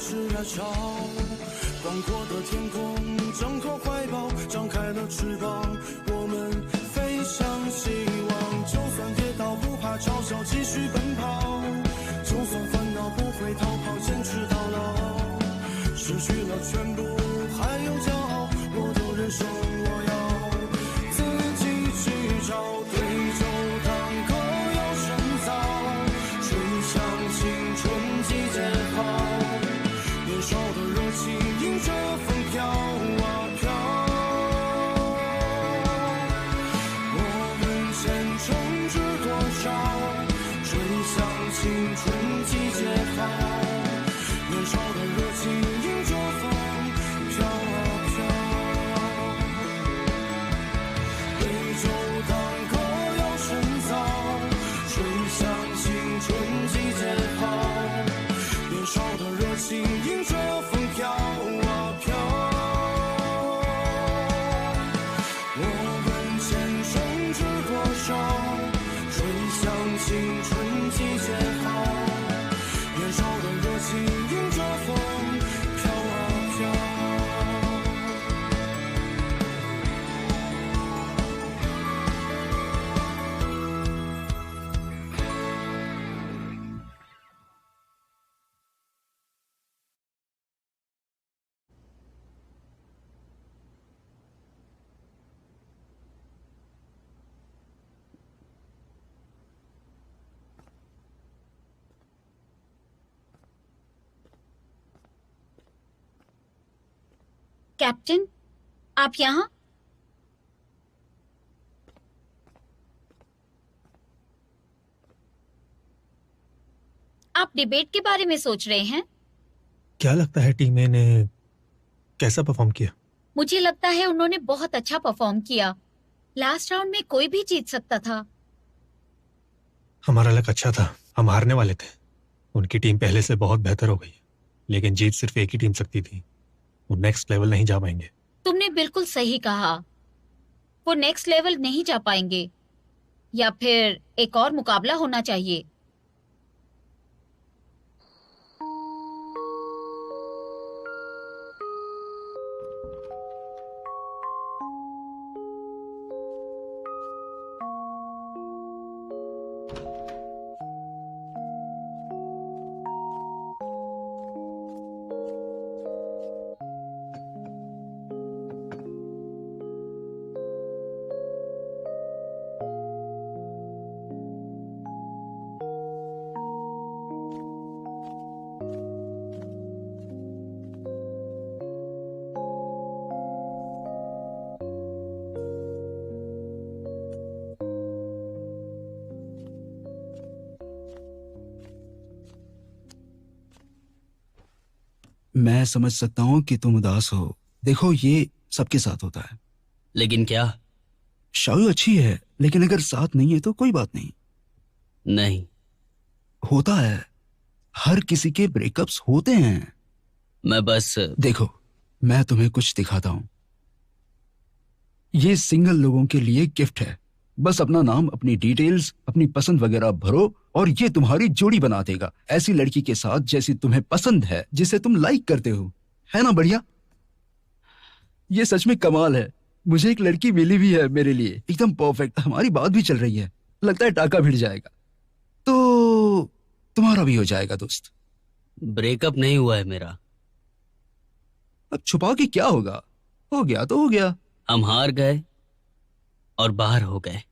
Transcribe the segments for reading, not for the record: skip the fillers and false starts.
是热潮。广阔的天空，张口怀抱，张开了翅膀，我们飞向希望。就算跌倒不怕嘲笑，继续奔跑。就算烦恼不会逃跑，坚持到老。失去了全部，还有骄傲，我都忍受。我要自己去找，对酒当歌要深造，吹响青春季节号，年少的热情迎着风飘啊飘。我们前程知多少？吹响青春季节号，年少的热情迎着风飘啊飘。对酒当歌要深造，吹响青春季节号，年少的热情迎着风飘啊飘。我问前生知多少？吹响青春季节号，年少的热情迎着风飘啊飘。कैप्टन, आप यहाँ? आप डिबेट के बारे में सोच रहे हैं? क्या लगता है टीम ए ने कैसा परफॉर्म किया? मुझे लगता है उन्होंने बहुत अच्छा परफॉर्म किया। लास्ट राउंड में कोई भी जीत सकता था। हमारा लक अच्छा था, हम हारने वाले थे। उनकी टीम पहले से बहुत बेहतर हो गई, लेकिन जीत सिर्फ एक ही टीम सकती थी। वो नेक्स्ट लेवल नहीं जा पाएंगे। तुमने बिल्कुल सही कहा, वो नेक्स्ट लेवल नहीं जा पाएंगे, या फिर एक और मुकाबला होना चाहिए। मैं समझ सकता हूँ कि तुम उदास हो। देखो, ये सबके साथ होता है। लेकिन क्या? शायु अच्छी है, लेकिन अगर साथ नहीं है तो कोई बात नहीं। नहीं होता है, हर किसी के ब्रेकअप्स होते हैं। मैं बस देखो, मैं तुम्हें कुछ दिखाता हूँ। ये सिंगल लोगों के लिए गिफ्ट है। बस अपना नाम, अपनी डिटेल्स, अपनी पसंद वगैरह भरो और ये तुम्हारी जोड़ी बना देगा, ऐसी लड़की के साथ जैसी तुम्हें पसंद है, जिसे तुम लाइक करते हो। है ना बढ़िया? ये सच में कमाल है। मुझे एक लड़की मिली भी है मेरे लिए, एकदम परफेक्ट। हमारी बात भी चल रही है, लगता है टाका भिड़ जाएगा तो तुम्हारा भी हो जाएगा दोस्त। ब्रेकअप नहीं हुआ है मेरा। अब छुपा के क्या होगा? हो गया तो हो गया। हम हार गए और बाहर हो गए।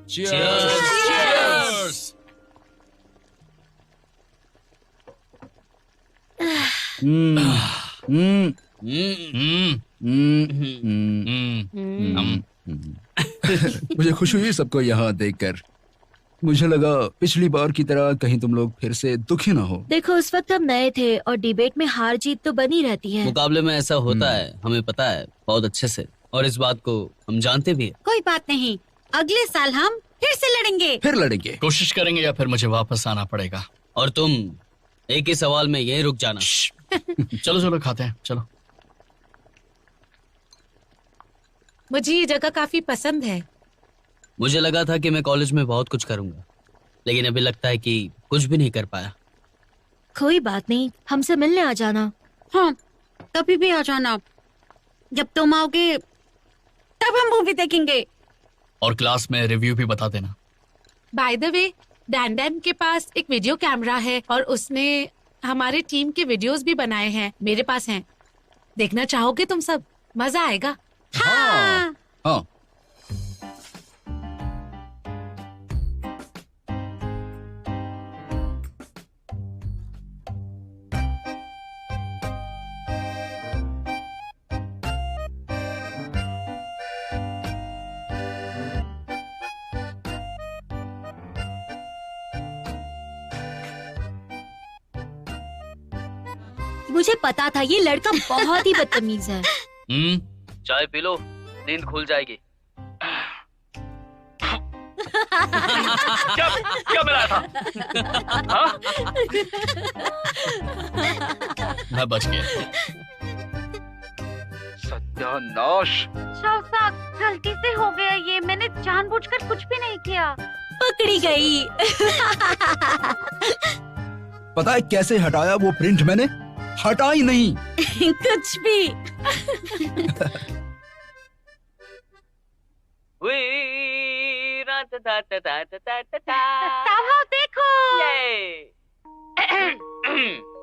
Cheers! Cheers! मुझे खुशी हुई सबको यहाँ देखकर। मुझे लगा पिछली बार की तरह कहीं तुम लोग फिर से दुखी ना हो। देखो, उस वक्त हम नए थे और डिबेट में हार जीत तो बनी रहती है। मुकाबले में ऐसा होता है, हमें पता है बहुत अच्छे से, और इस बात को हम जानते भी हैं। कोई बात नहीं, अगले साल हम फिर से लड़ेंगे। फिर लड़ेंगे। कोशिश करेंगे या फिर मुझे वापस आना पड़ेगा। और तुम एक ही सवाल में यहीं रुक जाना। चलो चलो खाते हैं, चलो। मुझे ये जगह काफी पसंद है। मुझे लगा था कि मैं कॉलेज में बहुत कुछ करूंगा, लेकिन अभी लगता है कि कुछ भी नहीं कर पाया। कोई बात नहीं, हमसे मिलने आ जाना। हाँ, कभी भी आ जाना। जब तुम आओगे तब हम मूवी देखेंगे। और क्लास में रिव्यू भी बता देना। By the way, Dan Dan के पास एक वीडियो कैमरा है और उसने हमारे टीम के वीडियोस भी बनाए हैं। मेरे पास हैं, देखना चाहोगे तुम सब? मजा आएगा। हाँ हाँ। मुझे पता था ये लड़का बहुत ही बदतमीज है। चाय पी लो, नींद खुल जाएगी। क्या मिला था? हाँ? मैं बच गया। सत्यानाश। गलती से हो गया ये, मैंने जानबूझकर कुछ भी नहीं किया। पकड़ी गई। पता है कैसे हटाया वो प्रिंट मैंने? हटा ही नहीं। कुछ भी। देखो।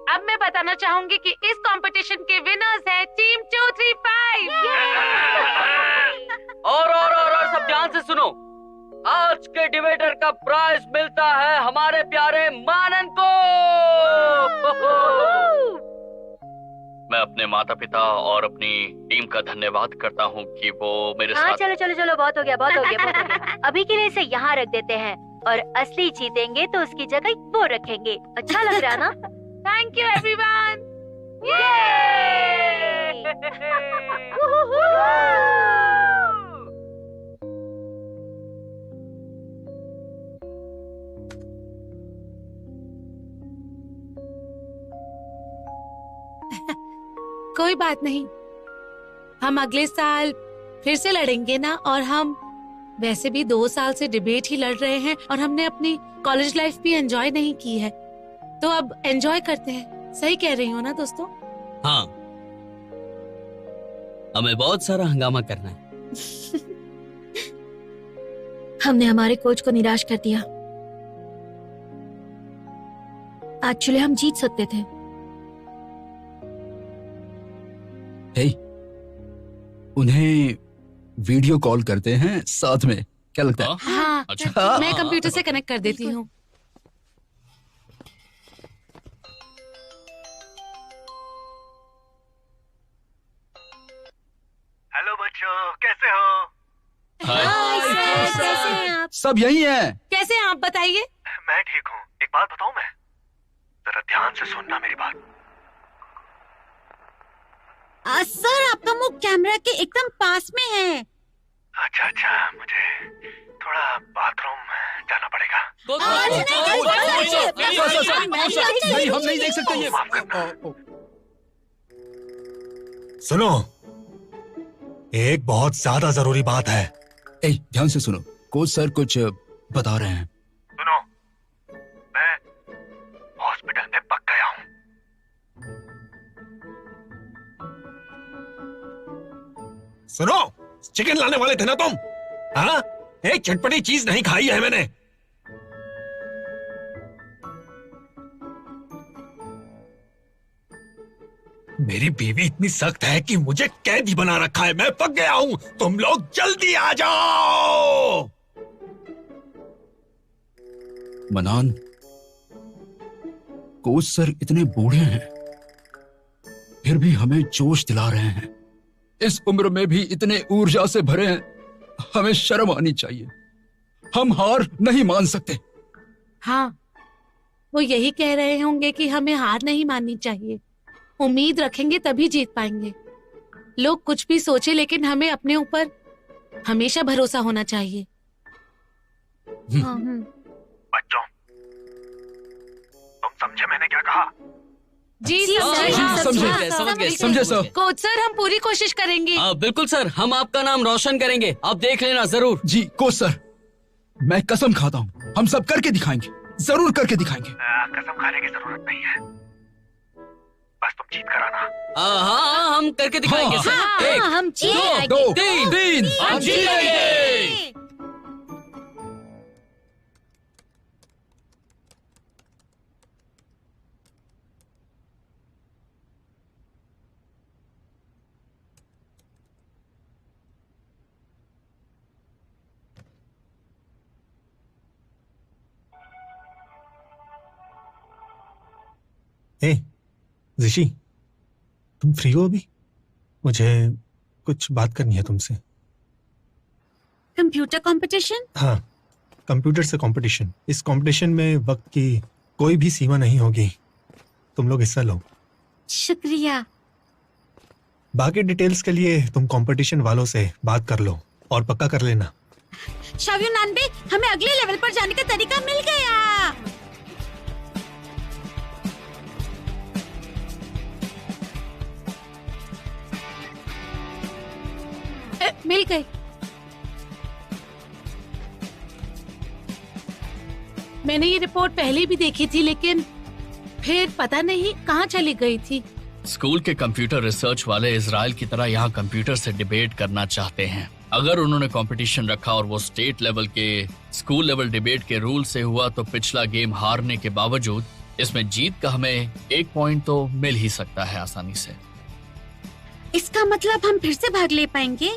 अब मैं बताना चाहूंगी कि इस कंपटीशन के विनर्स हैं टीम 235। और सब ध्यान से सुनो। आज के डिबेटर का प्राइज मिलता है हमारे प्यारे मानन को। मैं अपने माता पिता और अपनी टीम का धन्यवाद करता हूँ कि वो मेरे हाँ साथ। चलो चलो चलो, बहुत हो गया बहुत हो गया बहुत हो गया। अभी के लिए इसे यहाँ रख देते हैं और असली जीतेंगे तो उसकी जगह वो रखेंगे। अच्छा लग रहा ना? Thank you everyone. कोई बात नहीं, हम अगले साल फिर से लड़ेंगे ना। और हम वैसे भी 2 साल से डिबेट ही लड़ रहे हैं और हमने अपनी कॉलेज लाइफ भी एंजॉय नहीं की है, तो अब एंजॉय करते हैं। सही कह रही हो ना दोस्तों? हाँ, हमें बहुत सारा हंगामा करना है। हमने हमारे कोच को निराश कर दिया। एक्चुअली हम जीत सकते थे। हे, उन्हें वीडियो कॉल करते हैं साथ में, क्या लगता है? हाँ, अच्छा। मैं कंप्यूटर से कनेक्ट कर देती हूँ। हेलो बच्चों, कैसे हो? हाय सर, कैसे हैं आप? सब यही हैं। कैसे हैं आप बताइए? मैं ठीक हूँ। एक बात बताऊँ मैं? जरा ध्यान से सुनना मेरी बात। सर, आपका मुंह कैमरा के एकदम पास में है। अच्छा, मुझे थोड़ा बाथरूम जाना पड़ेगा। नहीं, हम नहीं देख सकते ये। सुनो, एक बहुत ज्यादा जरूरी बात है। ए, ध्यान से सुनो, कोच सर कुछ बता रहे हैं। सुनो, मैं हॉस्पिटल में पक गया हूँ। सुनो, चिकन लाने वाले थे ना तुम? हाँ, एक चटपटी चीज नहीं खाई है मैंने। मेरी बीवी इतनी सख्त है कि मुझे कैदी बना रखा है। मैं पक गया हूं। तुम लोग जल्दी आ जाओ। मनान, कोच सर इतने बूढ़े हैं फिर भी हमें जोश दिला रहे हैं। इस उम्र में भी इतने ऊर्जा से भरे हैं, हमें शर्म आनी चाहिए। हम हार नहीं मान सकते। हाँ, वो यही कह रहे होंगे कि हमें हार नहीं माननी चाहिए। उम्मीद रखेंगे तभी जीत पाएंगे। लोग कुछ भी सोचे, लेकिन हमें अपने ऊपर हमेशा भरोसा होना चाहिए। बच्चों, तुम समझे मैंने क्या कहा? जी जी, समझे, सर, हाँ, समझे, हाँ, समझ गए, समझे सर। कोच सर, हम पूरी कोशिश करेंगे। बिल्कुल सर, हम आपका नाम रोशन करेंगे, आप देख लेना जरूर। जी कोच सर, मैं कसम खाता हूँ, हम सब करके दिखाएंगे, जरूर करके दिखाएंगे। कसम खाने की जरूरत नहीं है, बस तुम जीत कर आना। हाँ, हम करके दिखाएंगे हाँ, सर। हाँ, एक, हम जीत दो, जाएंगे। तीन, हम जीत जाएंगे। ए ऋषि, तुम फ्री हो अभी? मुझे कुछ बात करनी है तुमसे। Computer competition? हाँ, कंप्यूटर से कंपटीशन। इस कंपटीशन में वक्त की कोई भी सीमा नहीं होगी, तुम लोग हिस्सा लो। शुक्रिया। बाकी डिटेल्स के लिए तुम कंपटीशन वालों से बात कर लो और पक्का कर लेना। शाव्यू नानबे, हमें अगले लेवल पर जाने का तरीका मिल गया। मिल गई। मैंने ये रिपोर्ट पहले भी देखी थी, लेकिन फिर पता नहीं कहाँ चली गई थी। स्कूल के कंप्यूटर रिसर्च वाले इजराइल की तरह यहाँ कंप्यूटर से डिबेट करना चाहते हैं। अगर उन्होंने कंपटीशन रखा और वो स्टेट लेवल के स्कूल लेवल डिबेट के रूल से हुआ तो पिछला गेम हारने के बावजूद इसमें जीत का हमें 1 पॉइंट तो मिल ही सकता है आसानी से। इसका मतलब हम फिर से भाग ले पाएंगे?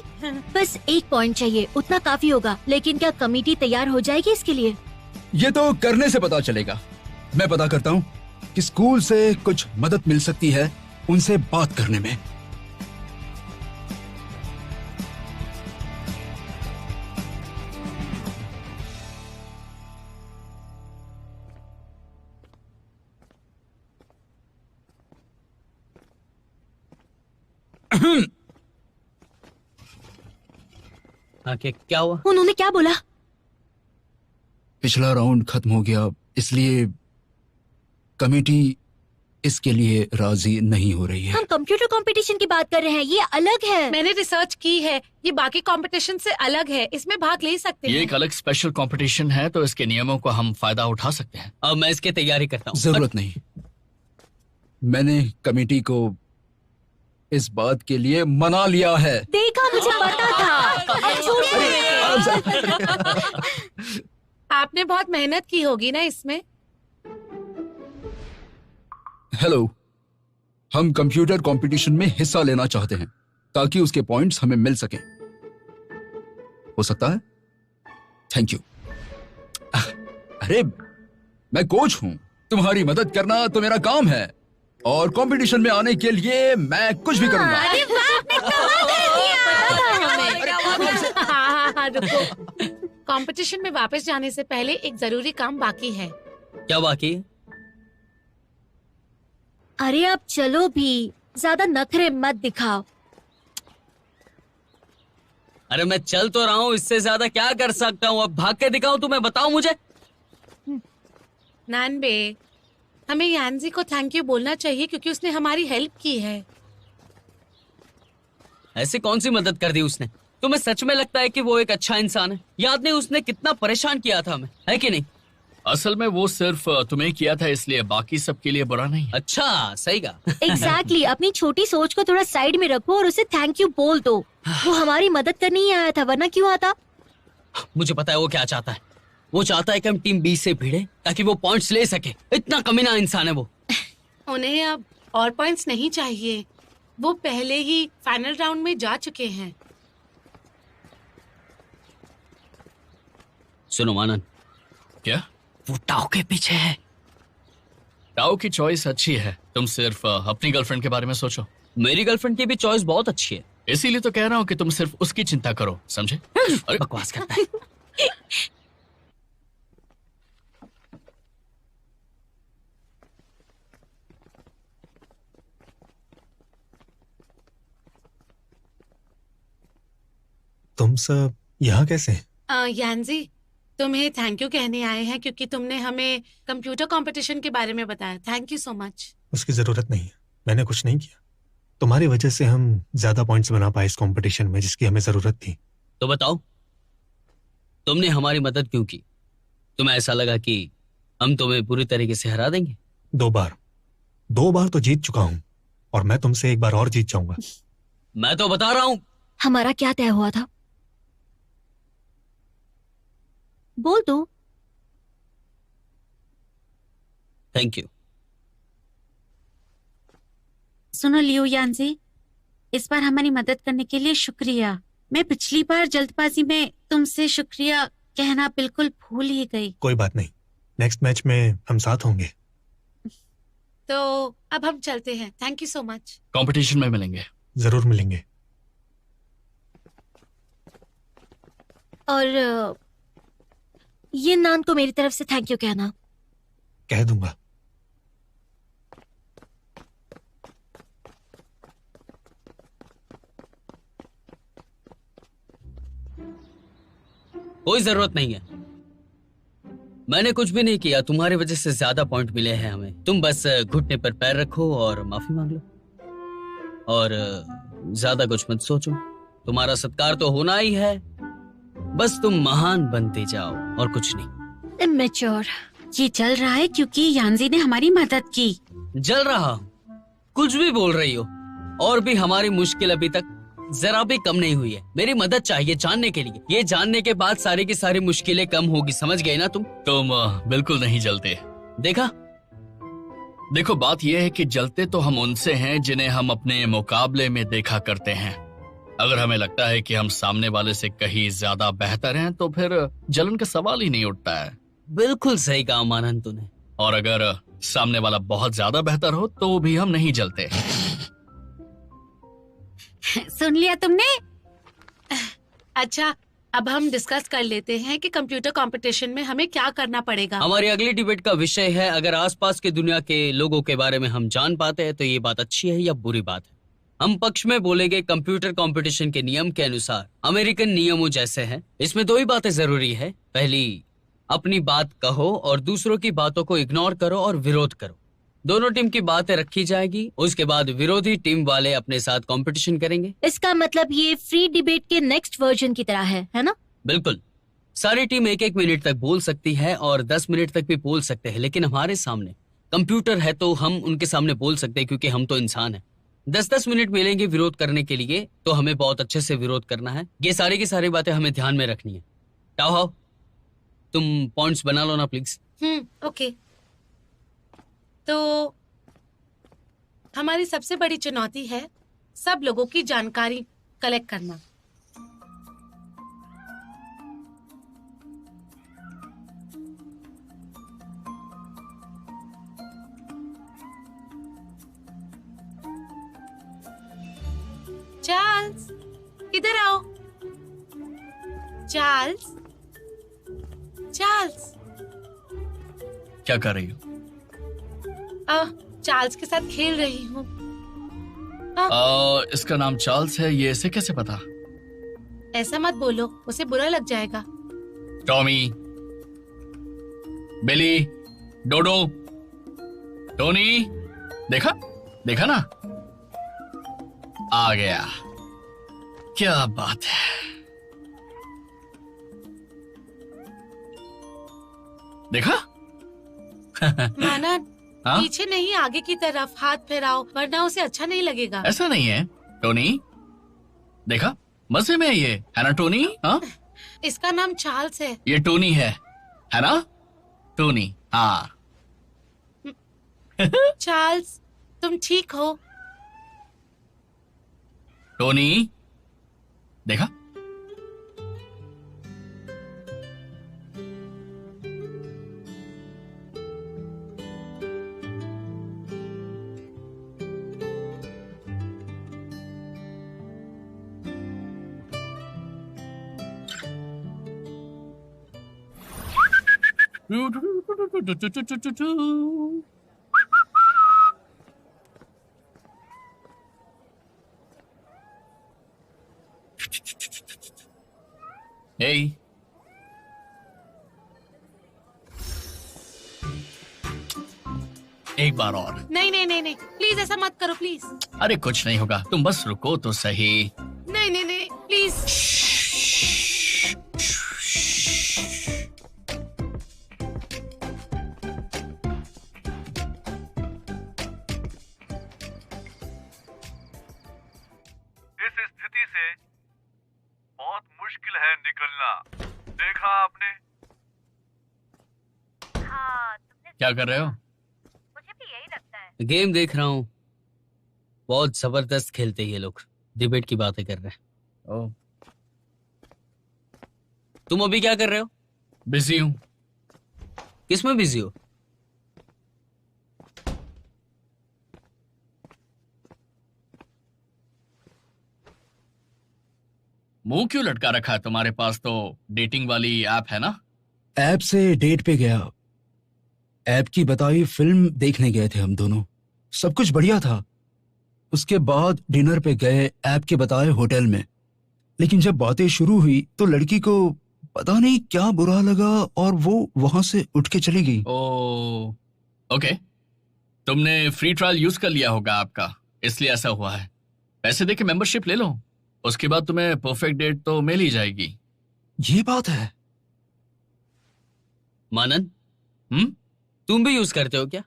बस 1 पॉइंट चाहिए, उतना काफी होगा। लेकिन क्या कमेटी तैयार हो जाएगी इसके लिए? ये तो करने से पता चलेगा। मैं पता करता हूँ कि स्कूल से कुछ मदद मिल सकती है उनसे बात करने में। हाँ, क्या हुआ? उन्होंने क्या बोला? पिछला राउंड खत्म हो गया, इसलिए कमेटी इसके लिए राजी नहीं हो रही है। हम कंप्यूटर कंपटीशन की बात कर रहे हैं, ये अलग है। मैंने रिसर्च की है, ये बाकी कंपटीशन से अलग है, इसमें भाग ले सकते ये हैं। एक अलग स्पेशल कंपटीशन है तो इसके नियमों को हम फायदा उठा सकते हैं। अब मैं इसकी तैयारी करता हूँ। जरूरत नहीं। मैंने कमेटी को इस बात के लिए मना लिया है। देखा, मुझे पता था। अब छोड़िए। आपने बहुत मेहनत की होगी ना इसमें। हेलो, हम कंप्यूटर कंपटीशन में हिस्सा लेना चाहते हैं ताकि उसके पॉइंट्स हमें मिल सकें। हो सकता है? Thank you. अरे, मैं कोच हूं, तुम्हारी मदद करना तो मेरा काम है और कंपटीशन में आने के लिए मैं कुछ भी करूंगा। अरे वाह, आपने कमाल कर दिया। हाँ, रुको। कंपटीशन में वापस जाने से पहले एक जरूरी काम बाकी है। क्या बाकी है? अरे आप चलो भी, ज्यादा नखरे मत दिखाओ। अरे मैं चल तो रहा हूँ, इससे ज्यादा क्या कर सकता हूँ? अब भाग के दिखाऊं तुम्हें? बताओ मुझे। नानबे, हमें यानजी को थैंक यू बोलना चाहिए क्योंकि उसने हमारी हेल्प की है। ऐसी कौन सी मदद कर दी उसने? तुम्हें सच में लगता है कि वो एक अच्छा इंसान है? याद नहीं उसने कितना परेशान किया था हमें, है कि नहीं? असल में वो सिर्फ तुम्हें किया था, इसलिए बाकी सबके लिए बुरा नहीं। अच्छा, सही कहा। एग्जैक्टली, अपनी छोटी सोच को थोड़ा साइड में रखो और उसे थैंक यू बोल दो। वो हमारी मदद करने ही आया था, वरना क्यों आता? मुझे पता है वो क्या चाहता है। वो चाहता है कि हम टीम बी से भिड़े ताकि वो पॉइंट्स ले सके। इतना कमीना इंसान है वो। उन्हें अब और पॉइंट्स नहीं चाहिए, वो पहले ही फाइनल राउंड में जा चुके हैं। सुनो मानन, क्या? वो टाओ के पीछे है। टाओ की चॉइस अच्छी है, तुम सिर्फ अपनी गर्लफ्रेंड के बारे में सोचो। मेरी गर्लफ्रेंड की भी चॉइस बहुत अच्छी है। इसीलिए तो कह रहा हूँ कि तुम सिर्फ उसकी चिंता करो, समझे? अरे बकवास करता है। तुम सब यहाँ कैसे? यानजी, तुम्हें थैंक यू कहने आए हैं क्योंकि तुमने हमें कंप्यूटर कंपटीशन के बारे में बताया। Thank you so much. उसकी जरूरत नहीं है, मैंने कुछ नहीं किया। तुम्हारी वजह से हम ज्यादा पॉइंट्स बना पाए इस कंपटीशन में जिसकी हमें जरूरत थी। तो बताओ, तुमने हमारी मदद क्यों की? तुम्हें ऐसा लगा कि हम तुम्हें पूरी तरीके से हरा देंगे? 2 बार तो जीत चुका हूं और मैं तुमसे एक बार और जीत जाऊंगा। मैं तो बता रहा हूं। हमारा क्या तय हुआ था? बोल दो। Thank you. सुनो लियो यानजी, इस बार हमारी मदद करने के लिए शुक्रिया। मैं पिछली बार जल्दबाजी में तुमसे शुक्रिया कहना बिल्कुल भूल ही गई। कोई बात नहीं, नेक्स्ट मैच में हम साथ होंगे। तो अब हम चलते हैं। Thank you so much. Competition में मिलेंगे। जरूर मिलेंगे। और ये नान को मेरी तरफ से थैंक यू कहना। कह दूंगा। कोई जरूरत नहीं है, मैंने कुछ भी नहीं किया। तुम्हारी वजह से ज्यादा पॉइंट मिले हैं हमें। तुम बस घुटने पर पैर रखो और माफी मांग लो, और ज्यादा कुछ मत सोचो। तुम्हारा सत्कार तो होना ही है, बस तुम महान बनते जाओ और कुछ नहीं। इमेच्योर। ये चल रहा है क्योंकि यानजी ने हमारी मदद की। जल रहा हूं, कुछ भी बोल रही हो। और भी हमारी मुश्किल अभी तक जरा भी कम नहीं हुई है। मेरी मदद चाहिए जानने के लिए। ये जानने के बाद सारी की सारी मुश्किलें कम होगी, समझ गए ना तुम? तुम बिल्कुल नहीं जलते। देखा? देखो, बात यह है कि जलते तो हम उनसे हैं जिन्हें हम अपने मुकाबले में देखा करते हैं। अगर हमें लगता है कि हम सामने वाले से कहीं ज्यादा बेहतर हैं तो फिर जलन का सवाल ही नहीं उठता है। बिल्कुल सही कहा मानन तूने। और अगर सामने वाला बहुत ज्यादा बेहतर हो तो भी हम नहीं जलते। सुन लिया तुमने? अच्छा, अब हम डिस्कस कर लेते हैं कि कंप्यूटर कंपटीशन में हमें क्या करना पड़ेगा। हमारी अगली डिबेट का विषय है, अगर आसपास की दुनिया के लोगों के बारे में हम जान पाते हैं तो ये बात अच्छी है या बुरी बात है। हम पक्ष में बोलेंगे कंप्यूटर कंपटीशन के नियम के अनुसार अमेरिकन नियमों जैसे हैं। इसमें 2 ही बातें जरूरी है। पहली, अपनी बात कहो और दूसरों की बातों को इग्नोर करो और विरोध करो। दोनों टीम की बातें रखी जाएगी, उसके बाद विरोधी टीम वाले अपने साथ कंपटीशन करेंगे। इसका मतलब ये फ्री डिबेट के नेक्स्ट वर्जन की तरह है ना? बिल्कुल। सारी टीम 1-1 मिनट तक बोल सकती है और 10 मिनट तक भी बोल सकते हैं, लेकिन हमारे सामने कंप्यूटर है तो हम उनके सामने बोल सकते हैं क्योंकि हम तो इंसान हैं। 10-10 मिनट मिलेंगे विरोध करने के लिए, तो हमें बहुत अच्छे से विरोध करना है। ये सारी की सारी बातें हमें ध्यान में रखनी है। टाओ, तुम पॉइंट्स बना लो ना प्लीज। ओके। तो हमारी सबसे बड़ी चुनौती है सब लोगों की जानकारी कलेक्ट करना। चार्ल्स, इधर आओ। Charles, Charles. क्या कर रही हो? चार्ल्स के साथ खेल रही हूँ। इसका नाम चार्ल्स है, ये इसे कैसे पता? ऐसा मत बोलो, उसे बुरा लग जाएगा। टॉमी, बिली, डोडो, टोनी, देखा देखा ना, आ गया। क्या बात है। देखा? मानन, हाँ? पीछे नहीं आगे की तरफ हाथ फैलाओ, वरना उसे अच्छा नहीं लगेगा। ऐसा नहीं है टोनी, देखा मजे में है ना टोनी? हाँ, इसका नाम चार्ल्स है। ये टोनी है ना? टोनी, हाँ। चार्ल्स, तुम ठीक हो? टोनी, देखा? Hey, एक बार और। नहीं नहीं नहीं नहीं, प्लीज ऐसा मत करो प्लीज। अरे कुछ नहीं होगा, तुम बस रुको तो सही। नहीं नहीं नहीं प्लीज। इस स्थिति से बहुत मुश्किल है निकलना, देखा आपने? हाँ, तुमने क्या कर रहे हो? मुझे भी यही लगता है। गेम देख रहा हूँ। बहुत जबरदस्त खेलते हैं ये लोग। डिबेट की बातें कर रहे हैं। ओह, तुम अभी क्या कर रहे हो? बिजी हूँ। किसमें बिजी हो? मुंह क्यों लटका रखा है? तुम्हारे पास तो डेटिंग वाली ऐप है ना? ऐप से डेट पे गया। ऐप की बताई फिल्म देखने गए थे हम दोनों, सब कुछ बढ़िया था। उसके बाद डिनर पे गए ऐप के बताए होटल में। लेकिन जब बातें शुरू हुई तो लड़की को पता नहीं क्या बुरा लगा और वो वहां से उठ के चली गई। ओह, ओके। तुमने फ्री ट्रायल यूज कर लिया होगा आपका, इसलिए ऐसा हुआ है। पैसे देके मेंबरशिप ले लो, उसके बाद तुम्हें परफेक्ट डेट तो मिल ही जाएगी। ये बात है। मानन, तुम भी यूज करते हो क्या?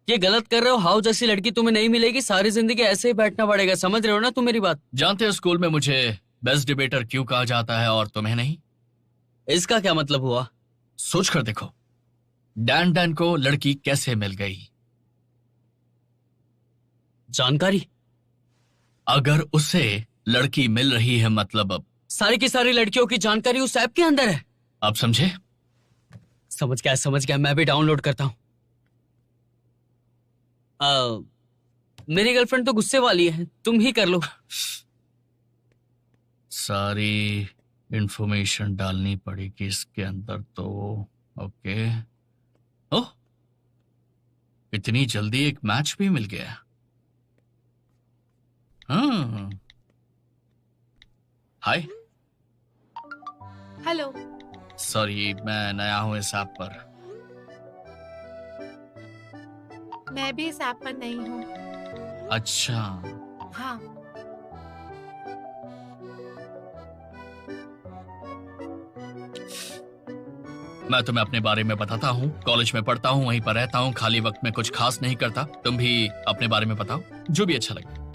ये गलत कर रहे हो। हाउ जैसी लड़की तुम्हें नहीं मिलेगी, सारी जिंदगी ऐसे ही बैठना पड़ेगा। समझ रहे हो ना तुम मेरी बात? जानते हो स्कूल में मुझे बेस्ट डिबेटर क्यों कहा जाता है और तुम्हें नहीं? इसका क्या मतलब हुआ? सोच कर देखो, डैन डैन को लड़की कैसे मिल गई? जानकारी? अगर उसे लड़की मिल रही है मतलब अब सारी की सारी लड़कियों की जानकारी उस ऐप के अंदर है। आप समझे? समझ गया। मैं भी डाउनलोड करता हूँ। मेरी गर्लफ्रेंड तो गुस्से वाली है, तुम ही कर लो। सारी इंफॉर्मेशन डालनी पड़ेगी इसके अंदर तो। ओके। ओह, इतनी जल्दी एक मैच भी मिल गया। हाँ, हाय। हेलो। सॉरी, मैं नया हूं इस ऐप पर। मैं भी इस ऐप पर नहीं हूँ। अच्छा, हाँ। मैं तुम्हें अपने बारे में बताता हूँ। कॉलेज में पढ़ता हूँ, वहीं पर रहता हूँ, खाली वक्त में कुछ खास नहीं करता। तुम भी अपने बारे में बताओ, जो भी अच्छा लगे।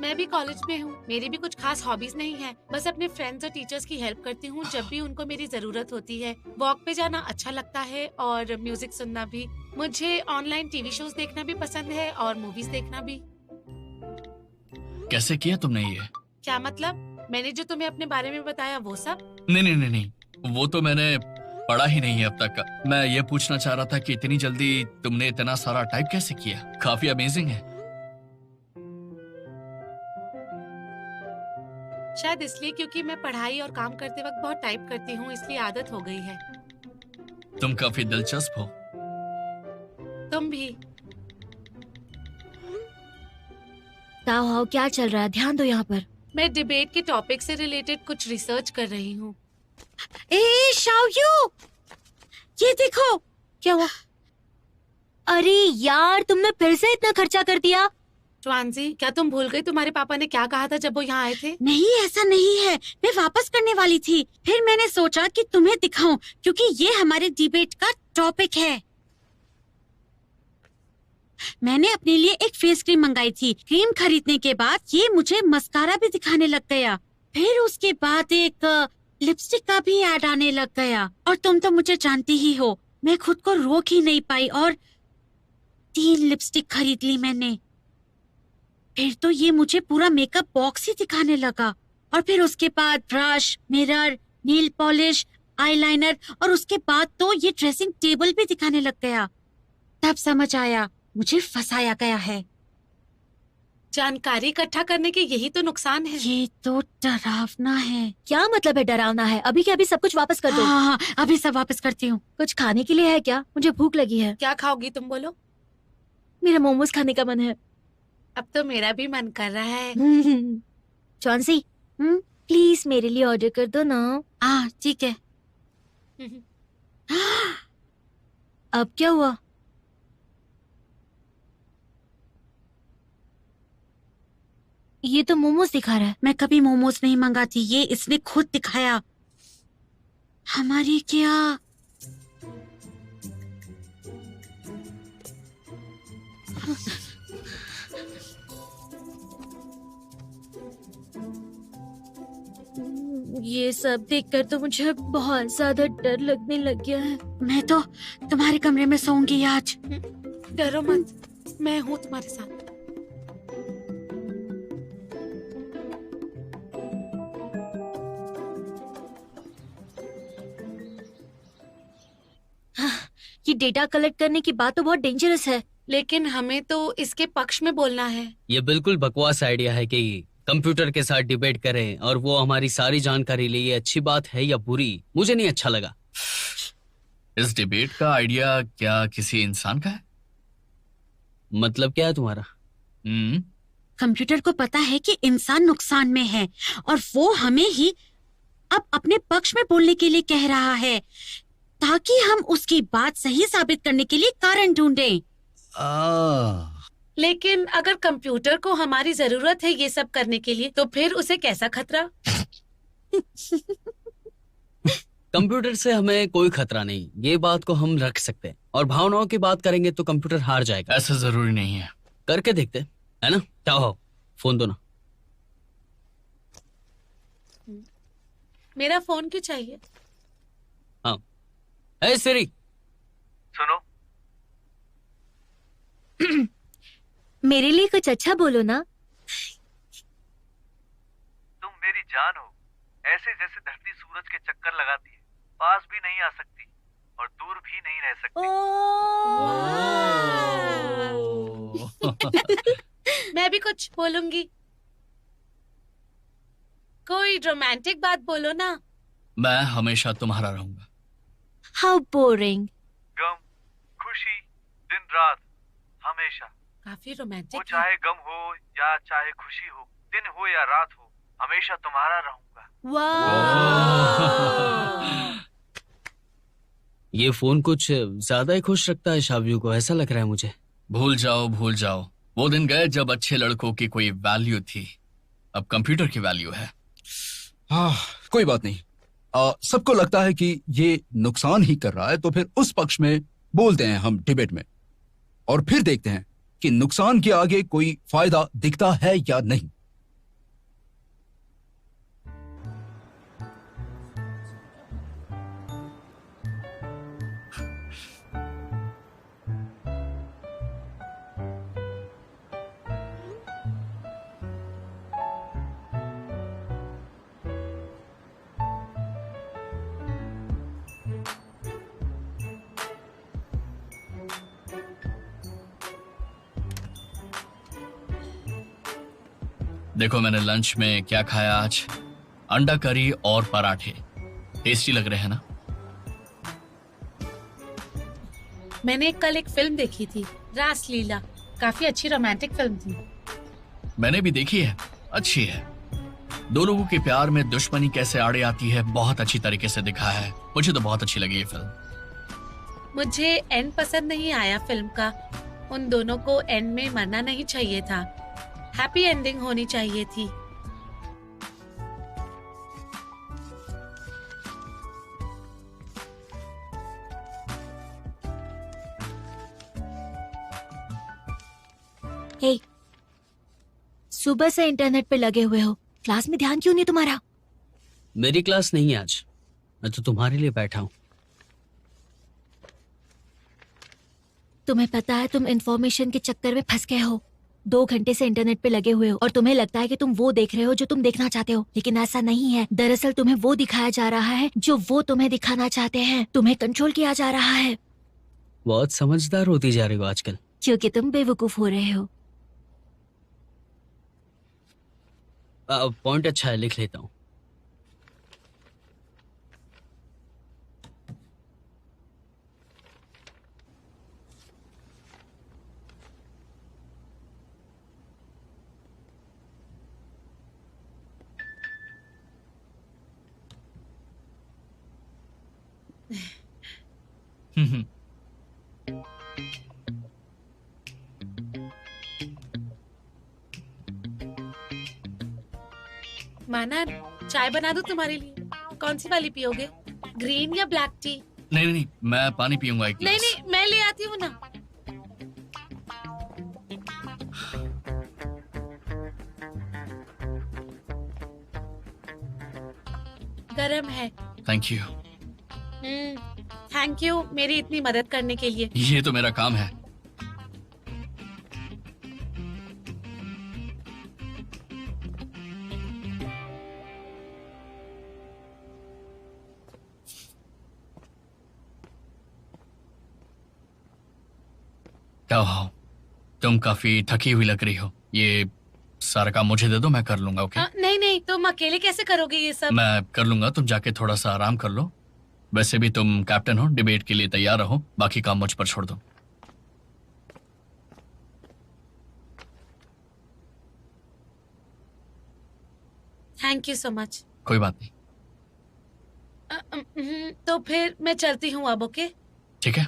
मैं भी कॉलेज में हूँ। मेरी भी कुछ खास हॉबीज नहीं है, बस अपने फ्रेंड्स और टीचर्स की हेल्प करती हूँ जब भी उनको मेरी जरूरत होती है। वॉक पे जाना अच्छा लगता है और म्यूजिक सुनना भी। मुझे ऑनलाइन टीवी शोज देखना भी पसंद है और मूवीज देखना भी। कैसे किया तुमने ये? क्या मतलब? मैंने जो तुम्हें अपने बारे में बताया वो सब? नहीं नहीं नहीं नहीं, वो तो मैंने पढ़ा ही नहीं है अब तक। मैं ये पूछना चाह रहा था कि इतनी जल्दी तुमने इतना सारा टाइप कैसे किया? काफी अमेजिंग है। शायद इसलिए क्योंकि मैं पढ़ाई और काम करते वक्त बहुत टाइप करती हूँ, इसलिए आदत हो गई है। तुम काफी दिलचस्प हो। तुम भी। ताओ, क्या चल रहा है? ध्यान दो यहाँ पर। मैं डिबेट के टॉपिक से रिलेटेड कुछ रिसर्च कर रही हूँ। ए शाओयू, ये देखो। क्या हुआ? अरे यार, तुमने फिर से इतना खर्चा कर दिया। ट्वांजी, क्या तुम भूल गई तुम्हारे पापा ने क्या कहा था जब वो यहाँ आए थे? नहीं, ऐसा नहीं है। मैं वापस करने वाली थी, फिर मैंने सोचा कि तुम्हें दिखाऊं क्योंकि ये हमारे डिबेट का टॉपिक है। मैंने अपने लिए एक फेस क्रीम मंगाई थी। क्रीम खरीदने के बाद ये मुझे मस्कारा भी दिखाने लग गया। फिर उसके बाद एक लिपस्टिक का भी ऐड आने लग गया। और तुम तो मुझे जानती ही हो, मैं खुद को रोक ही नहीं पाई और 3 लिपस्टिक खरीद ली मैंने। फिर तो ये मुझे पूरा मेकअप बॉक्स ही दिखाने लगा। और फिर उसके बाद ब्रश, मिरर, नील पॉलिश, आईलाइनर और उसके बाद तो ये ड्रेसिंग टेबल भी दिखाने लग गया। तब समझ आया मुझे फंसाया गया है। जानकारी इकट्ठा करने के यही तो नुकसान है। ये तो डरावना है। क्या मतलब है डरावना है? अभी के अभी सब कुछ वापस कर दो। हाँ, अभी सब वापस करती हूँ। कुछ खाने के लिए है क्या? मुझे भूख लगी है। क्या खाओगी तुम बोलो? मेरा मोमोज खाने का मन है। अब तो मेरा भी मन कर रहा है। चौंसी, प्लीज मेरे लिए ऑर्डर कर दो ना। हाँ ठीक है। अब क्या हुआ? ये तो मोमोज दिखा रहा है। मैं कभी मोमोज नहीं मंगाती, ये इसने खुद दिखाया। हमारी क्या ये सब देखकर तो मुझे बहुत ज्यादा डर लगने लग गया है। मैं तो तुम्हारे कमरे में सोऊंगी आज। डरो मत, मैं हूँ तुम्हारे साथ। ये डेटा कलेक्ट करने की बात तो बहुत डेंजरस है। लेकिन हमें तो इसके पक्ष में बोलना है। ये बिल्कुल बकवास आइडिया है कि कंप्यूटर के साथ डिबेट करें और वो हमारी सारी जानकारी ले। ये अच्छी बात है या बुरी, मुझे नहीं अच्छा लगा। इस डिबेट का आइडिया क्या किसी इंसान का है? मतलब क्या है तुम्हारा? कंप्यूटर को पता है कि इंसान नुकसान में है और वो हमें ही अब अपने पक्ष में बोलने के लिए कह रहा है ताकि हम उसकी बात सही साबित करने के लिए कारण ढूंढें। लेकिन अगर कंप्यूटर को हमारी जरूरत है ये सब करने के लिए, तो फिर उसे कैसा खतरा? कंप्यूटर से हमें कोई खतरा नहीं, ये बात को हम रख सकते हैं। और भावनाओं की बात करेंगे तो कंप्यूटर हार जाएगा। ऐसा जरूरी नहीं है। करके देखते है ना? क्या हो, फोन दो ना। मेरा फोन क्यों चाहिए? हाँ। हे सिरी, सुनो। मेरे लिए कुछ अच्छा बोलो ना। तुम मेरी जान हो। ऐसे जैसे धरती सूरज के चक्कर लगाती है, पास भी नहीं आ सकती और दूर भी नहीं रह सकती। मैं भी कुछ बोलूंगी। कोई रोमांटिक बात बोलो ना। मैं हमेशा तुम्हारा रहूंगा। How boring. गम, खुशी, दिन रात, हमेशा। काफी रोमांटिक वो चाहे गम हो या चाहे खुशी हो, दिन हो या रात हो, हमेशा तुम्हारा रहूंगा। ये फोन कुछ ज्यादा ही खुश रखता है शाबियों को, ऐसा लग रहा है मुझे। भूल जाओ भूल जाओ, वो दिन गए जब अच्छे लड़कों की कोई वैल्यू थी। अब कंप्यूटर की वैल्यू है। कोई बात नहीं। सबको लगता है कि ये नुकसान ही कर रहा है, तो फिर उस पक्ष में बोलते हैं हम डिबेट में, और फिर देखते हैं कि नुकसान के आगे कोई फायदा दिखता है या नहीं। देखो मैंने लंच में क्या खाया आज, अंडा करी और पराठे। टेस्टी लग रहे हैं ना? मैंने कल एक फिल्म देखी थी, रासलीला। काफी अच्छी रोमांटिक फिल्म थी। मैंने भी देखी है, अच्छी है। दो लोगों के प्यार में दुश्मनी कैसे आड़े आती है, बहुत अच्छी तरीके से दिखा है। मुझे तो बहुत अच्छी लगी ये फिल्म। मुझे एंड पसंद नहीं आया फिल्म का। उन दोनों को एंड में मरना नहीं चाहिए था, हैप्पी एंडिंग होनी चाहिए थी। हे, सुबह से इंटरनेट पे लगे हुए हो, क्लास में ध्यान क्यों नहीं तुम्हारा? मेरी क्लास नहीं है आज, मैं तो तुम्हारे लिए बैठा हूँ। तुम्हें पता है तुम इंफॉर्मेशन के चक्कर में फंस गए हो। 2 घंटे से इंटरनेट पे लगे हुए हो और तुम्हें लगता है कि तुम वो देख रहे हो जो तुम देखना चाहते हो, लेकिन ऐसा नहीं है। दरअसल तुम्हें वो दिखाया जा रहा है जो वो तुम्हें दिखाना चाहते हैं। तुम्हें कंट्रोल किया जा रहा है। बहुत समझदार होती जा रही हो आजकल। क्योंकि तुम बेवकूफ हो रहे हो। पॉइंट अच्छा है, लिख लेता हूँ। माना, चाय बना दूं तुम्हारे लिए? कौन सी वाली पियोगे, ग्रीन या ब्लैक टी? नहीं नहीं, मैं पानी पीऊंगा एक नहीं गिलास। नहीं, मैं ले आती हूँ ना। गरम है। Thank you. थैंक यू मेरी इतनी मदद करने के लिए। ये तो मेरा काम है। क्या हो, तुम काफी थकी हुई लग रही हो। ये सारा काम मुझे दे दो, मैं कर लूंगा। ओके? नहीं नहीं, तुम अकेले कैसे करोगे ये सब? मैं कर लूंगा, तुम जाके थोड़ा सा आराम कर लो। वैसे भी तुम कैप्टन हो, डिबेट के लिए तैयार रहो, बाकी काम मुझ पर छोड़ दो। Thank you so much. कोई बात नहीं। तो फिर मैं चलती हूँ अब। ओके? ठीक है।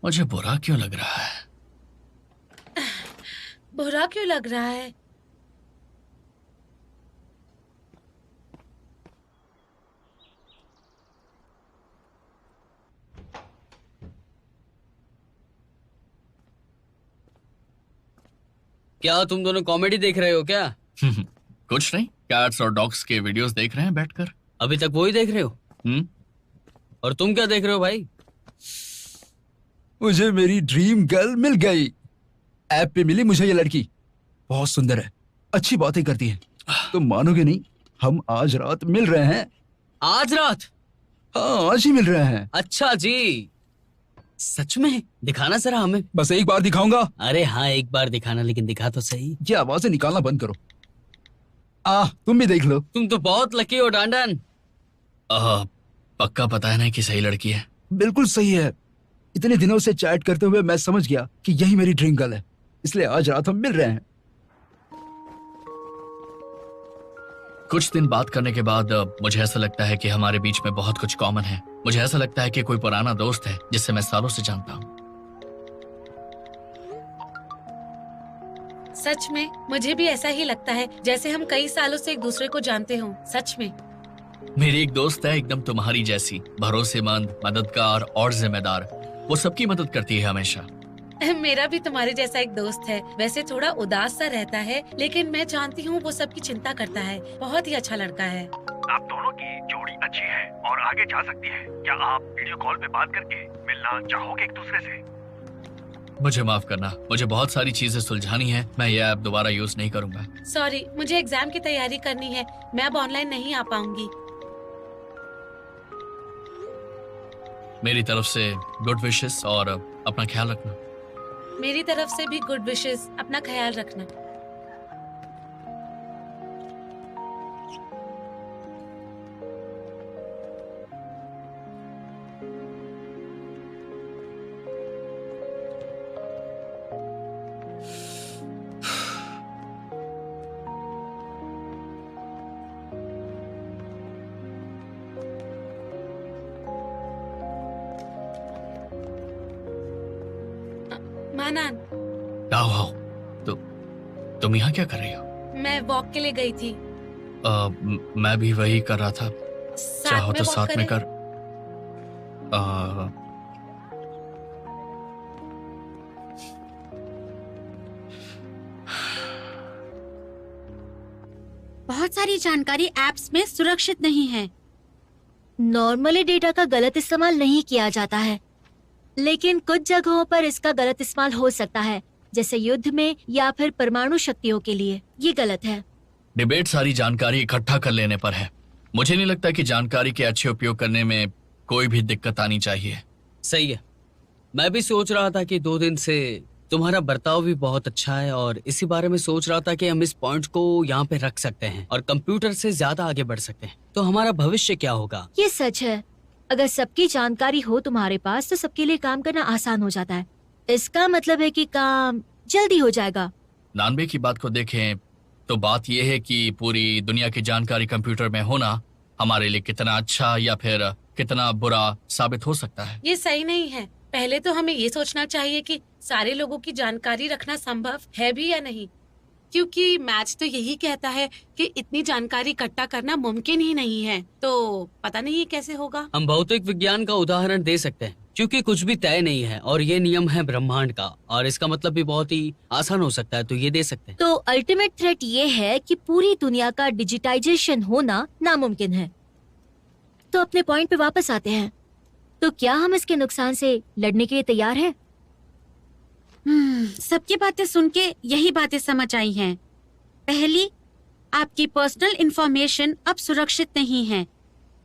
मुझे बुरा क्यों लग रहा है? बुरा क्यों लग रहा है? क्या तुम दोनों कॉमेडी देख रहे हो क्या? कुछ नहीं, कैट्स और डॉग्स के वीडियोस देख रहे हैं बैठकर। अभी तक वही देख रहे हो? और तुम क्या देख रहे हो भाई? मुझे मेरी ड्रीम गर्ल मिल गई। ऐप पे मिली मुझे ये लड़की, बहुत सुंदर है, अच्छी बातें करती है। तुम मानोगे नहीं, हम आज रात मिल रहे हैं। आज रात? हाँ, आज ही मिल रहे हैं। अच्छा जी, सच में? दिखाना जरा हमें। बस एक बार दिखाऊंगा। अरे हाँ, एक बार दिखाना, लेकिन दिखा तो सही। ये आवाजें निकालना बंद करो। तुम भी देख लो। तुम तो बहुत लकी हो डांडन। पक्का पता है ना कि सही लड़की है? बिल्कुल सही है। इतने दिनों से चैट करते हुए मैं समझ गया कि यही मेरी ड्रीम गर्ल है, इसलिए आज रात हम मिल रहे हैं। कुछ दिन बात करने के बाद मुझे ऐसा लगता है कि हमारे बीच में बहुत कुछ कॉमन है। मुझे ऐसा लगता है कि कोई पुराना दोस्त है जिससे मैं सालों से जानता हूँ। सच में मुझे भी ऐसा ही लगता है, जैसे हम कई सालों से एक दूसरे को जानते हों। सच में। मेरी एक दोस्त है एकदम तुम्हारी जैसी, भरोसेमंद, मददगार और जिम्मेदार। वो सबकी मदद करती है हमेशा। मेरा भी तुम्हारे जैसा एक दोस्त है। वैसे थोड़ा उदास सा रहता है, लेकिन मैं जानती हूँ वो सबकी चिंता करता है। बहुत ही अच्छा लड़का है। आप दोनों की जोड़ी अच्छी है और आगे जा सकती है। क्या आप वीडियो कॉल पे बात करके मिलना चाहोगे एक दूसरे से? मुझे माफ करना, मुझे बहुत सारी चीजें सुलझानी है। मैं ये ऐप दोबारा यूज नहीं करूंगा। सॉरी, मुझे एग्जाम की तैयारी करनी है। मैं अब ऑनलाइन नहीं आ पाऊंगी। मेरी तरफ से गुड विशेस और अपना ख्याल रखना। मेरी तरफ से भी गुड विशेस। अपना ख्याल रखना। मानान, क्या हुआ? तुम यहाँ क्या कर रही हो? मैं वॉक के लिए गई थी। मैं भी वही कर रहा था। चाहो तो walk साथ में करें? कर। बहुत सारी जानकारी ऐप्स में सुरक्षित नहीं है। नॉर्मली डेटा का गलत इस्तेमाल नहीं किया जाता है, लेकिन कुछ जगहों पर इसका गलत इस्तेमाल हो सकता है, जैसे युद्ध में या फिर परमाणु शक्तियों के लिए। ये गलत है। डिबेट सारी जानकारी इकट्ठा कर लेने पर है। मुझे नहीं लगता कि जानकारी के अच्छे उपयोग करने में कोई भी दिक्कत आनी चाहिए। सही है। मैं भी सोच रहा था कि 2 दिन से तुम्हारा बर्ताव भी बहुत अच्छा है, और इसी बारे में सोच रहा था कि हम इस पॉइंट को यहाँ पे रख सकते हैं और कंप्यूटर से ज्यादा आगे बढ़ सकते हैं। तो हमारा भविष्य क्या होगा? ये सच है। अगर सबकी जानकारी हो तुम्हारे पास तो सबके लिए काम करना आसान हो जाता है। इसका मतलब है कि काम जल्दी हो जाएगा। नानबे की बात को देखें तो बात यह है कि पूरी दुनिया की जानकारी कंप्यूटर में होना हमारे लिए कितना अच्छा या फिर कितना बुरा साबित हो सकता है। ये सही नहीं है। पहले तो हमें ये सोचना चाहिए कि सारे लोगों की जानकारी रखना संभव है भी या नहीं, क्योंकि मैच तो यही कहता है कि इतनी जानकारी इकट्ठा करना मुमकिन ही नहीं है, तो पता नहीं ये कैसे होगा। हम भौतिक विज्ञान का उदाहरण दे सकते हैं, क्योंकि कुछ भी तय नहीं है और ये नियम है ब्रह्मांड का, और इसका मतलब भी बहुत ही आसान हो सकता है, तो ये दे सकते हैं। तो अल्टीमेट थ्रेट ये है कि पूरी दुनिया का डिजिटाइजेशन होना नामुमकिन है। तो अपने पॉइंट पे वापस आते हैं, तो क्या हम इसके नुकसान से लड़ने के लिए तैयार हैं? सबकी बातें सुन के यही बातें समझ आई हैं। पहली, आपकी पर्सनल इंफॉर्मेशन अब सुरक्षित नहीं है।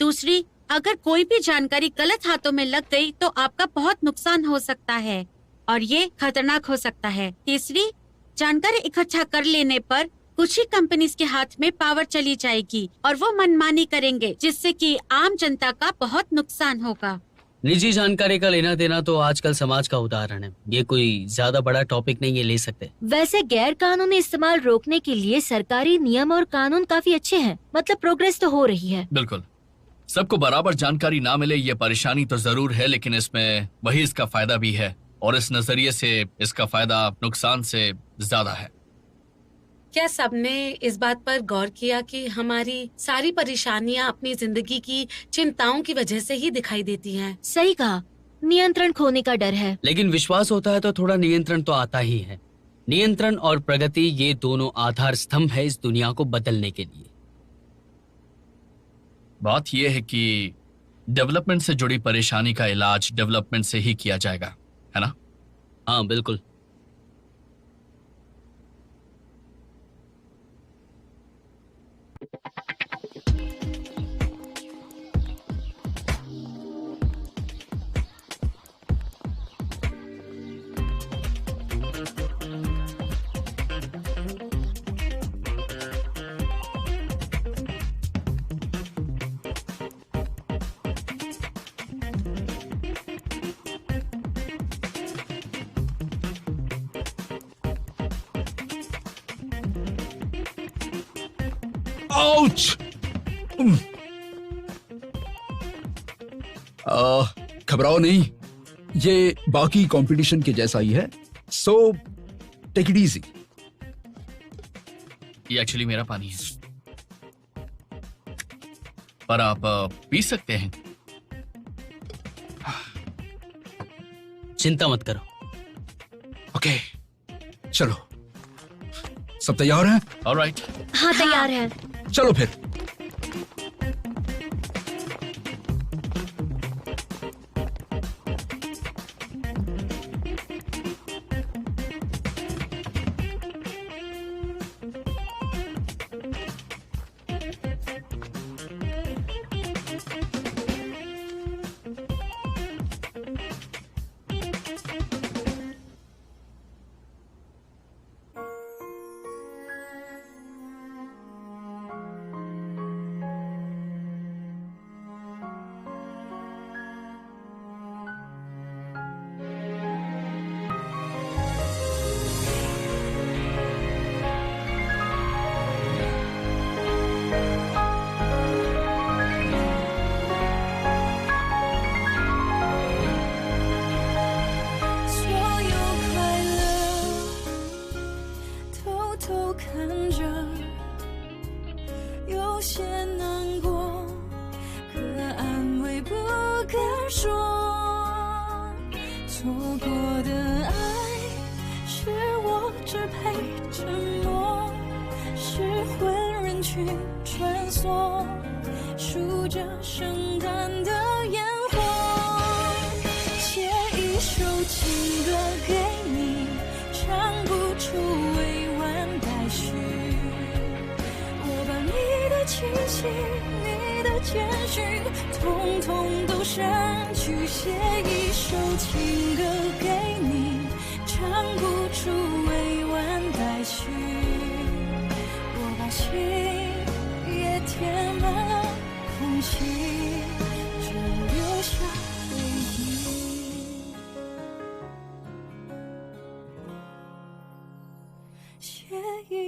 दूसरी, अगर कोई भी जानकारी गलत हाथों में लग गई तो आपका बहुत नुकसान हो सकता है और ये खतरनाक हो सकता है। तीसरी, जानकारी इकट्ठा कर लेने पर कुछ ही कंपनीज के हाथ में पावर चली जाएगी और वो मनमानी करेंगे, जिससे कि आम जनता का बहुत नुकसान होगा। निजी जानकारी का लेना देना तो आजकल समाज का उदाहरण है। ये कोई ज्यादा बड़ा टॉपिक नहीं है, ले सकते। वैसे गैर कानूनी इस्तेमाल रोकने के लिए सरकारी नियम और कानून काफी अच्छे हैं, मतलब प्रोग्रेस तो हो रही है। बिल्कुल, सबको बराबर जानकारी ना मिले ये परेशानी तो जरूर है, लेकिन इसमें वही इसका फायदा भी है, और इस नजरिए से इसका फायदा नुकसान से ज्यादा है। क्या सबने इस बात पर गौर किया कि हमारी सारी परेशानियां अपनी जिंदगी की चिंताओं की वजह से ही दिखाई देती हैं? सही कहा, नियंत्रण खोने का डर है। लेकिन विश्वास होता है तो थोड़ा नियंत्रण तो आता ही है। नियंत्रण और प्रगति, ये दोनों आधार स्तंभ है इस दुनिया को बदलने के लिए। बात यह है कि डेवलपमेंट से जुड़ी परेशानी का इलाज डेवलपमेंट से ही किया जाएगा, है ना? हाँ बिल्कुल। आउच! घबराओ नहीं, ये बाकी कंपटीशन के जैसा ही है, सो टेक इट इजी। ये एक्चुअली मेरा पानी है, पर आप पी सकते हैं। चिंता मत करो। ओके, चलो, सब तैयार हैं? ऑलराइट। हाँ तैयार है। चलो फिर।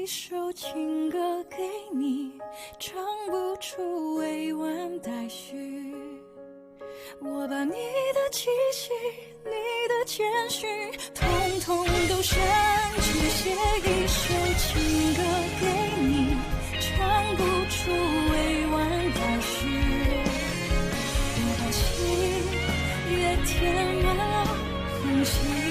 一首情歌给你，唱不出委婉待续。我把你的气息，你的谦虚，统统都删去，写一首情歌给你，唱不出委婉待续。我把心也填满了缝隙。